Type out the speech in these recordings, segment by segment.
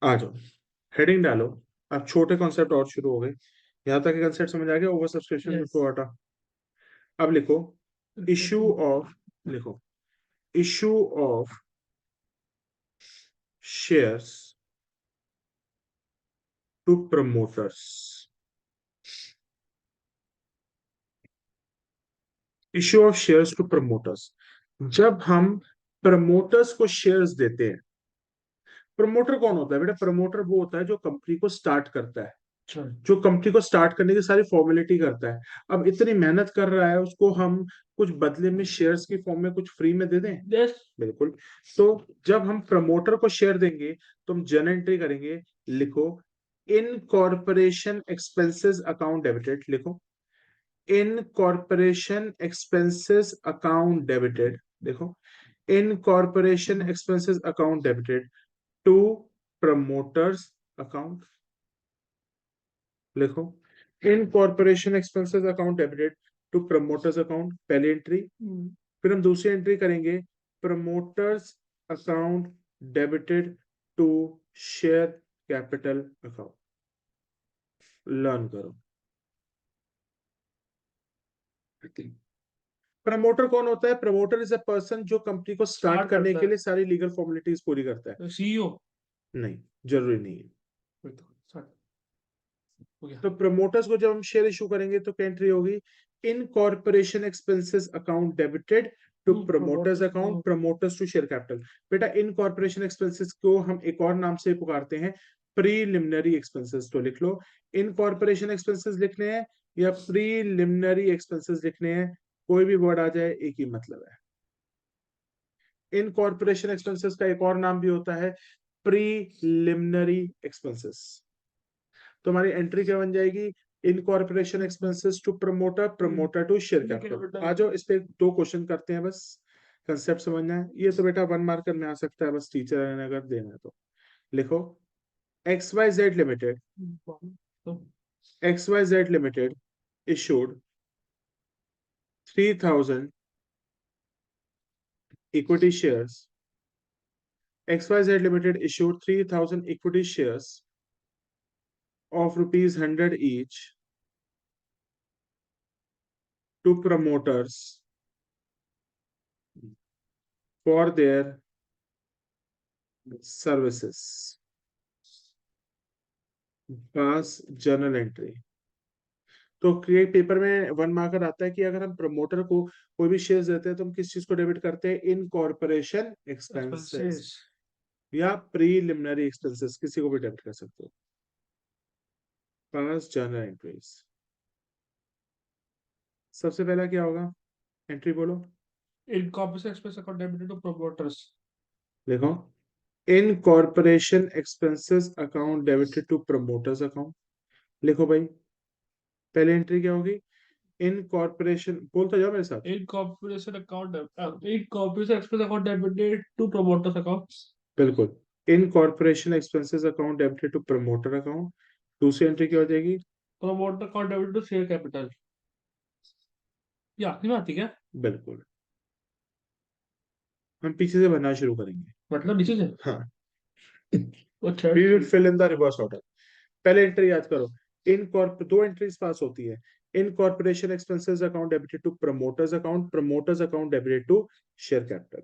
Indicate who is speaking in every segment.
Speaker 1: आ जाओ, हेडिंग डालो। अब छोटे कॉन्सेप्ट और शुरू हो गए। यहाँ तक कंसेप्ट समझ आ गया, ओवर सब्सक्रिप्शन
Speaker 2: यस।
Speaker 1: प्रोराटा। अब लिखो इशू ऑफ, लिखो issue of shares to promoters. Issue of shares to promoters, जब हम प्रमोटर्स को शेयर्स देते हैं। प्रमोटर कौन होता है बेटा? प्रमोटर वो होता है जो कंपनी को स्टार्ट करता है,
Speaker 2: अच्छा।
Speaker 1: जो कंपनी को स्टार्ट करने की सारी फॉर्मेलिटी करता है। अब इतनी मेहनत कर रहा है, उसको हम कुछ बदले में शेयर्स की फॉर्म में कुछ फ्री में दे दें?
Speaker 2: यस।
Speaker 1: बिल्कुल। तो जब हम प्रमोटर को शेयर देंगे तो हम जर्नल एंट्री करेंगे। लिखो incorporation expenses account debited. लिखो incorporation expenses account debited. देखो incorporation expenses account debited to promoters account. लिखो incorporation expenses account debited to promoters account, पहली एंट्री। फिर हम दूसरी एंट्री करेंगे, promoters account debited to share capital account. Learn करो। Promoter कौन होता है? प्रमोटर इज अ पर्सन जो कंपनी को स्टार्ट
Speaker 2: स्टार्ट
Speaker 1: करने
Speaker 2: करता
Speaker 1: के
Speaker 2: है।
Speaker 1: लिए सारी लीगल फॉर्मेलिटीज पूरी करता है।
Speaker 2: तो सीईओ।
Speaker 1: नहीं, जरूरी नहीं है।
Speaker 2: स्टार्ट हो गया।
Speaker 1: तो प्रमोटर्स को जब हम शेयर इशू करेंगे तो क्या एंट्री होगी? Incorporation expenses account debited to promoters account, promoters to share capital. बेटा इन कॉर्पोरेशन एक्सपेंसेस को हम एक और नाम से पुकारते हैं, प्रीलिमिनरी एक्सपेंसेस। तो लिख लो इन कॉर्पोरेशन एक्सपेंसेस लिखने हैं या प्रीलिमिनरी एक्सपेंसेस लिखने हैं, कोई भी वर्ड आ जाए एक ही मतलब है। इन कॉर्पोरेशन एक्सपेंसेस का एक और नाम भी होता है प्रीलिमिनरी एक्सपेंसेस। तो हमारी एंट्री क्या बन जाएगी? Incorporation expenses to promoter, promoter to share capital. आ जाओ, इस पे दो क्वेश्चन करते हैं बस, कंसेप्ट समझना है। ये तो बेटा 1 मार्कर में आ सकता है, बस टीचर ने अगर देना है तो। लिखो X Y Z limited, X Y Z limited issued 3000 equity shares. XYZ Limited issued 3,000 equity shares of rupees 100 each to promoters for their services. Pass journal entry. तो क्रिएट पेपर में 1 मार्कर आता है कि अगर हम प्रमोटर को कोई भी शेयर्स देते हैं तो हम किस चीज को डेबिट करते हैं? Incorporation expenses
Speaker 2: expenses.
Speaker 1: या प्रीलिमिनरी एक्सपेंसेस, किसी को भी डेबिट कर सकते हो। Pass journal entries. सबसे पहला क्या होगा? एंट्री बोलो।
Speaker 2: Incorporation expense account debited to promoters.
Speaker 1: देखो incorporation expenses account debited to promoters account. लिखो भाई, पहले एंट्री क्या होगी? इन कॉर्पोरेशन, बोलता जाओ मेरे साथ।
Speaker 2: Incorporation account incorporation expense account debited to promoters account.
Speaker 1: बिल्कुल, incorporation expenses account debited to promoter account. दूसरी एंट्री क्या हो जाएगी?
Speaker 2: Promoter account debited to share capital. ये आखिरी में आती क्या?
Speaker 1: बिल्कुल, हम पीछे से भरना शुरू करेंगे।
Speaker 2: मतलब नीचे से।
Speaker 1: हाँ,
Speaker 2: अच्छा।
Speaker 1: We will fill in the reverse order. पहले एंट्री याद करो। इन कॉर्प दो एंट्रीज पास होती है। Incorporation expenses account debited to promoters account, promoters account debited to share capital.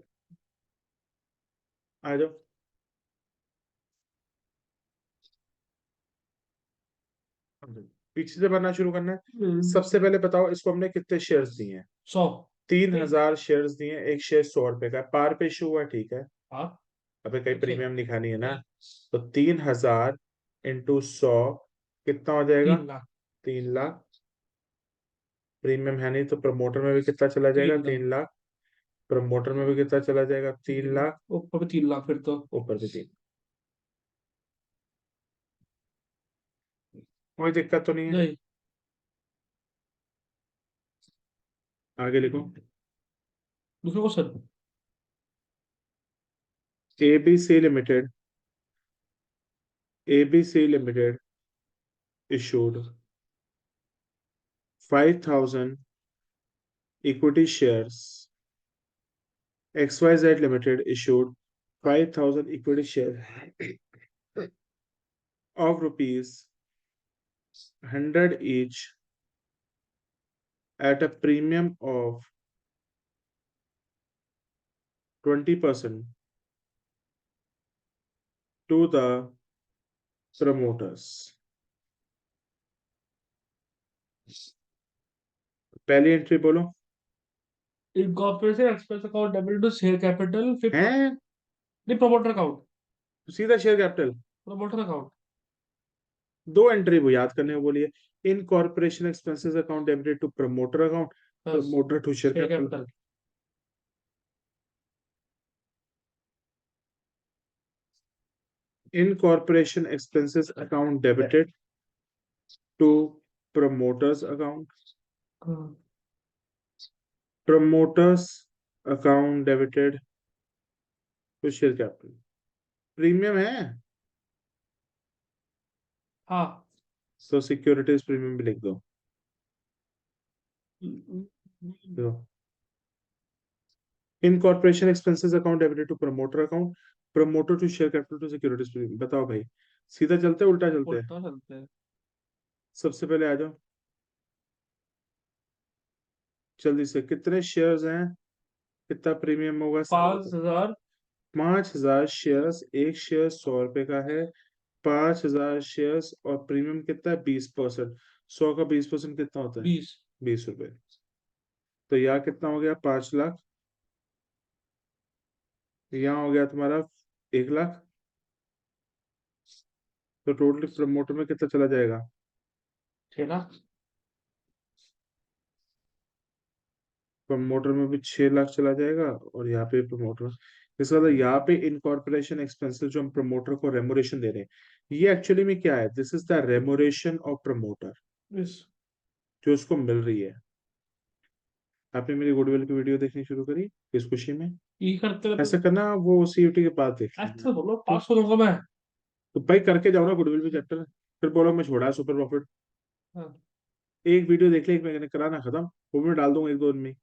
Speaker 1: आ जाओ, पीछे से भरना शुरू करना है। सबसे पहले बताओ इसको हमने कितने शेयर्स दिए हैं?
Speaker 2: 100।
Speaker 1: 3,000 शेयर्स दिए हैं। एक शेयर 100 रुपए का है, पार पे इशू हुआ, ठीक है।
Speaker 2: हाँ।
Speaker 1: अबे कहीं
Speaker 2: अच्छा।
Speaker 1: प्रीमियम दिखानी है ना। तो 3,000 इंटू 100 कितना हो जाएगा?
Speaker 2: 3 लाख।
Speaker 1: 3 लाख। प्रीमियम है नहीं तो प्रमोटर में भी कितना चला जाएगा?
Speaker 2: 3 लाख।
Speaker 1: 3 लाख। प्रमोटर में भी कितना चला जाएगा? 3 लाख।
Speaker 2: ऊपर भी 3 लाख फिर तो।
Speaker 1: ऊपर से 3। कोई दिक्कत तो नहीं है?
Speaker 2: नहीं।
Speaker 1: आगे लिखो।
Speaker 2: दूसरा question.
Speaker 1: ABC limited, ABC limited issued 5,000 equity shares. XYZ Limited issued 5,000 equity shares of rupees 100 each at a premium of 20% to the promoters. पहली एंट्री बोलो
Speaker 2: incorporation expense account debit to share capital फिर
Speaker 1: हैं,
Speaker 2: नहीं promoter account
Speaker 1: सीधा share capital.
Speaker 2: Promoter account
Speaker 1: दो entry वो याद करने को बोलिए, incorporation expenses account debited to promoter account,
Speaker 2: बस
Speaker 1: promoter to share
Speaker 2: share
Speaker 1: capital.
Speaker 2: Capital
Speaker 1: incorporation expenses account debited to promoters account, promoters account debited to share capital। Premium है
Speaker 2: हाँ
Speaker 1: तो सिक्योरिटीज प्रीमियम भी लिख दो। देखो, incorporation expenses account debited to promoter account, promoter to share capital to securities premium. बताओ भाई, सीधा चलते उल्टा चलते हैं?
Speaker 2: उल्टा चलते हैं।
Speaker 1: सबसे पहले आ जाओ जल्दी से, कितने शेयर्स हैं, कितना प्रीमियम होगा?
Speaker 2: 5,000
Speaker 1: 5,000 शेयर्स, एक शेयर 100 रुपए का है, 5,000 शेयर्स और प्रीमियम कितना है? 20%। 100 का 20% कितना होता है?
Speaker 2: 20
Speaker 1: 20 रुपए। तो यहाँ कितना हो गया? 5 लाख। यहाँ हो गया तुम्हारा 1 लाख। तो टोटल प्रमोटर में कितना चला जाएगा?
Speaker 2: 6 लाख
Speaker 1: प्रमोटर में भी 6 लाख चला जाएगा और यहाँ पे प्रमोटर। इसका मतलब यहाँ पे इनकॉर्पोरेशन एक्सपेंसेस जो हम प्रमोटर को रेमोरेशन दे रहे हैं, ये एक्चुअली में क्या है? This is the रेमोरेशन of promoter
Speaker 2: इस
Speaker 1: जो उसको मिल रही है। आपने मेरी गुडविल की वीडियो देखनी शुरू करी इस खुशी में?
Speaker 2: ये करते
Speaker 1: ऐसा
Speaker 2: रहते
Speaker 1: करना, वो सीयूटी के बाद देख लेना।
Speaker 2: अच्छा बोलो पास हो जाऊंगा मैं।
Speaker 1: तो भाई करके जाओ ना गुडविल भी चैप्टर, फिर बोलो मैं छोड़ा सुपर प्रॉफिट।
Speaker 2: हाँ।
Speaker 1: एक वीडियो देख ले, एक मैंने कराना खत्म, वो मैं डाल दूंगा 1-2 दिन में।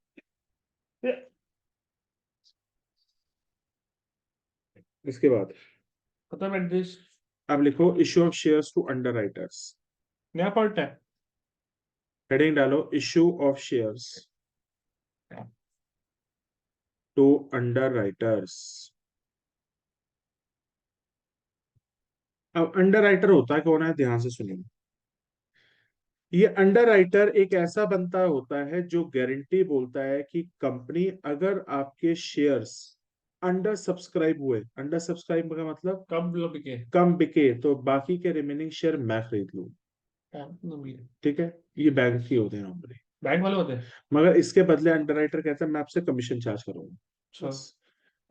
Speaker 1: इसके बाद
Speaker 2: खत्म एड्रेस
Speaker 1: अब लिखो issue of shares to underwriters.
Speaker 2: नया पार्ट है।
Speaker 1: हेडिंग डालो issue of shares to underwriters. अब अंडर राइटर होता है कौन है? ध्यान से सुनिए। ये अंडर राइटर एक ऐसा बनता होता है जो गारंटी बोलता है कि कंपनी अगर आपके शेयर्स अंडर सब्सक्राइब हुए, अंडर सब्सक्राइब का मतलब
Speaker 2: कब बिके
Speaker 1: कम बिके, तो बाकी के रिमेनिंग शेयर मैं खरीद लूं। ठीक है, ये बैंक ही होते हैं नॉर्मली,
Speaker 2: बैंक वाले होते हैं।
Speaker 1: मगर इसके बदले अंडर राइटर कहता है मैं आपसे कमीशन चार्ज करूंगा
Speaker 2: अच्छा
Speaker 1: बस।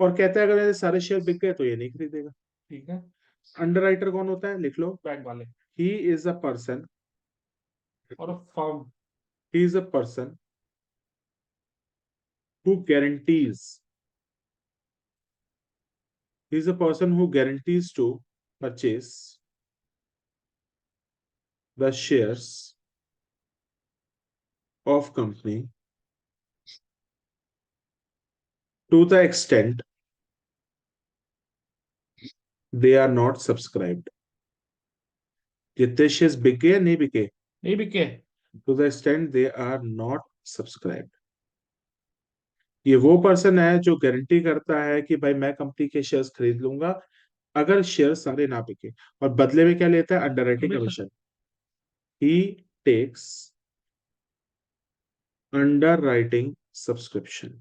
Speaker 1: और कहता है अगर मेरे सारे शेयर बिक गए तो ये नहीं खरीदेगा।
Speaker 2: ठीक है।
Speaker 1: अंडर राइटर कौन होता है? लिख लो,
Speaker 2: बैंक वाले
Speaker 1: ही इज अ पर्सन,
Speaker 2: और firm
Speaker 1: he is a person who guarantees, he is a person who guarantees to purchase the shares of company to the extent they are not subscribed। जितने shares बिक गए या नहीं बिके?
Speaker 2: नहीं बिके।
Speaker 1: To the extent they are not subscribed. ये वो पर्सन है जो गारंटी करता है कि भाई मैं कंपनी के शेयर्स खरीद लूंगा अगर शेयर सारे ना बिके, और बदले में क्या लेता है? Underwriting commission. He takes underwriting subscription,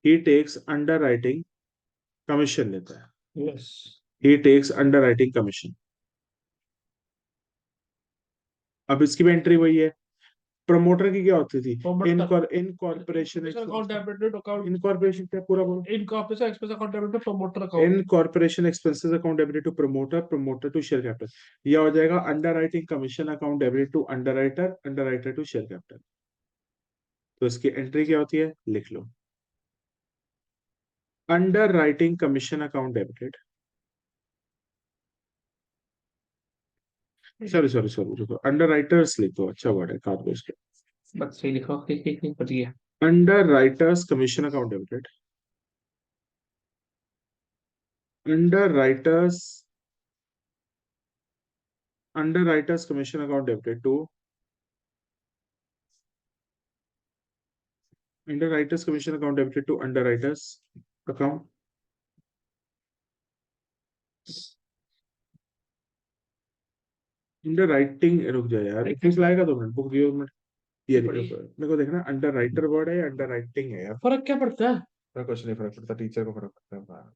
Speaker 1: he takes underwriting commission लेता है,
Speaker 2: yes
Speaker 1: he takes underwriting commission। अब इसकी भी एंट्री वही है। प्रमोटर की क्या होती थी? Incorporation
Speaker 2: account debited account
Speaker 1: incorporation क्या पूरा बोलो?
Speaker 2: Incorporation expense account debited promoter account
Speaker 1: incorporation expenses account debited to promoter, promoter to share capital. यह हो जाएगा underwriting commission account debited to underwriter, underwriter to share capital. तो इसकी entry क्या होती है? लिख लो, underwriting commission account debited, sorry sorry sorry रुको, अंडर राइटर्स लिख दो, अच्छा वर्ड है, काट दो इसके।
Speaker 2: बस सही लिखो ठीक ठीक ठीक बढ़िया।
Speaker 1: Under writers commission account debited, under writers underwriters commission account debited to underwriters commission account debited to underwriters account. Underwriting रुक जा यार, इंग्लिश लाएगा 2 मिनट, बुक दियो 2 मिनट। ये देखो मेरे को देखना, अंडरराइटर वर्ड है या अंडरराइटिंग है यार?
Speaker 2: फर्क क्या पड़ता है?
Speaker 1: कुछ नहीं फर्क पड़ता, टीचर को फर्क पड़ता है।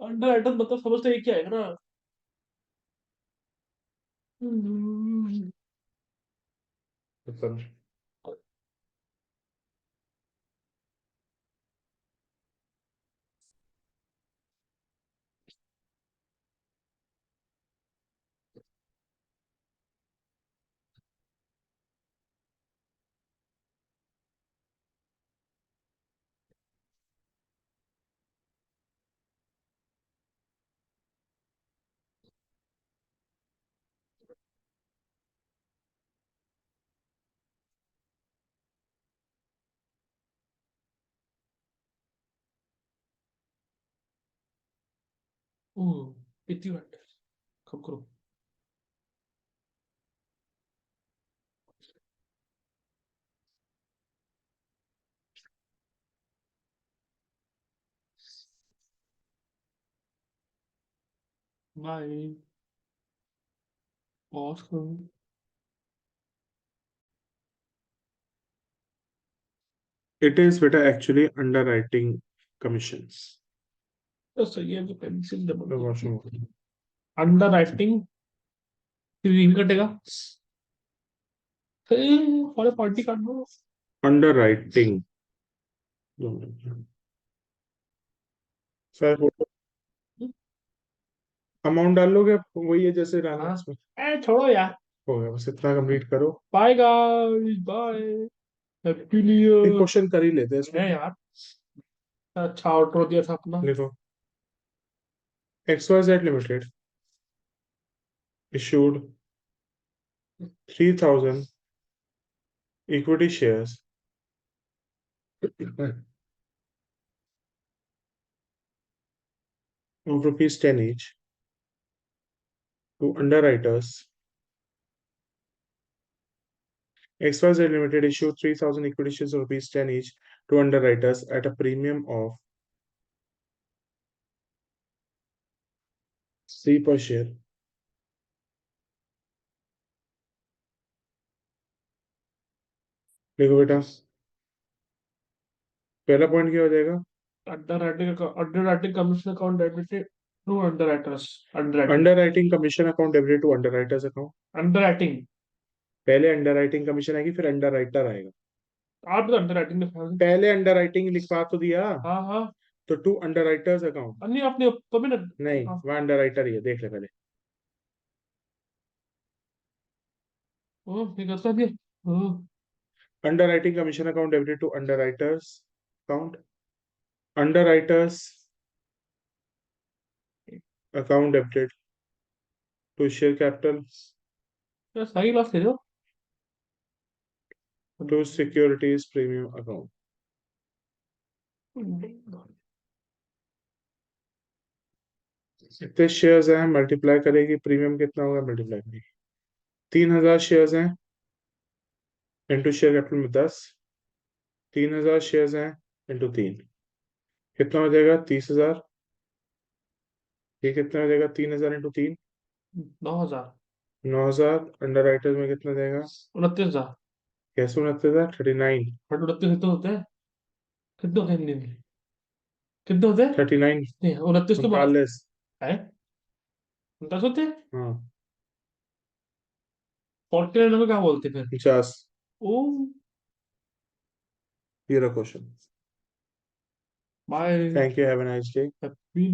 Speaker 2: अंडर राइटर मतलब समझते ही क्या है ना।
Speaker 1: मतलब
Speaker 2: इतनी बात कम करो। बाय। पॉज करो।
Speaker 1: it is बेटा actually underwriting commissions.
Speaker 2: तो सही है, पेंसिल
Speaker 1: तो
Speaker 2: दबा।
Speaker 1: वॉशरूम
Speaker 2: अंडर राइटिंग फिर भी कटेगा। फॉर पार्टी काट दो।
Speaker 1: underwriting सर अमाउंट डाल लोगे, वही है जैसे डालना है
Speaker 2: हाँ।
Speaker 1: इसमें।
Speaker 2: छोड़ो यार।
Speaker 1: हो गया, बस इतना कंप्लीट करो।
Speaker 2: Bye guys, bye. Happy new
Speaker 1: एक
Speaker 2: ईयर।
Speaker 1: क्वेश्चन कर ही लेते हैं इसमें।
Speaker 2: है यार। अच्छा आउटरो दिया था अपना।
Speaker 1: देखो, XYZ Limited issued 3,000 equity shares of rupees 10 each to underwriters. XYZ Limited issued 3,000 equity shares of rupees 10 each to underwriters at a premium of C per share. देखो बेटा, पहला पॉइंट क्या हो जाएगा?
Speaker 2: Underwriting commission account debited to underwriters.
Speaker 1: Underwriting commission account debited to underwriters account.
Speaker 2: Underwriting.
Speaker 1: पहले underwriting commission आएगी, फिर underwriter आएगा।
Speaker 2: आप तो अंडर राइटिंग लिखा है।
Speaker 1: पहले अंडरराइटिंग लिखवा तो दिया,
Speaker 2: हाँ हाँ।
Speaker 1: तो टू अंडरराइटर्स अकाउंट।
Speaker 2: नहीं आपने तभी ना।
Speaker 1: नहीं,
Speaker 2: हाँ।
Speaker 1: वह अंडरराइटर ही है, देख ले पहले।
Speaker 2: ये करता भी है।
Speaker 1: Underwriting commission account debited to underwriters account. Underwriters account debited to share capital
Speaker 2: सही क्लास ले जाओ।
Speaker 1: To securities premium account. इतने शेयर्स हैं, मल्टीप्लाई करेगी, प्रीमियम कितना होगा, मल्टीप्लाई करेगी। 3,000 शेयर्स हैं इंटू शेयर कैपिटल में 10। 3,000 शेयर्स हैं इंटू 3, कितना हो जाएगा? 30,000। ये कितना हो जाएगा? 3,000 इंटू 3,
Speaker 2: 9,000।
Speaker 1: 9,000। अंडर राइटर्स में कितना जाएगा?
Speaker 2: 29,000।
Speaker 1: कैसे 29,000? 39।
Speaker 2: 29 कितने होते हैं? कितने होते हैं हिंदी में? कितने होते हैं?
Speaker 1: 39
Speaker 2: नहीं 29 तो बात
Speaker 1: 39।
Speaker 2: है। 10 होते हैं।
Speaker 1: हाँ,
Speaker 2: 49 में क्या बोलते हैं फिर?
Speaker 1: 50।
Speaker 2: ओ।
Speaker 1: ये रहा question.
Speaker 2: Bye.
Speaker 1: Thank you, have a nice day.
Speaker 2: Happy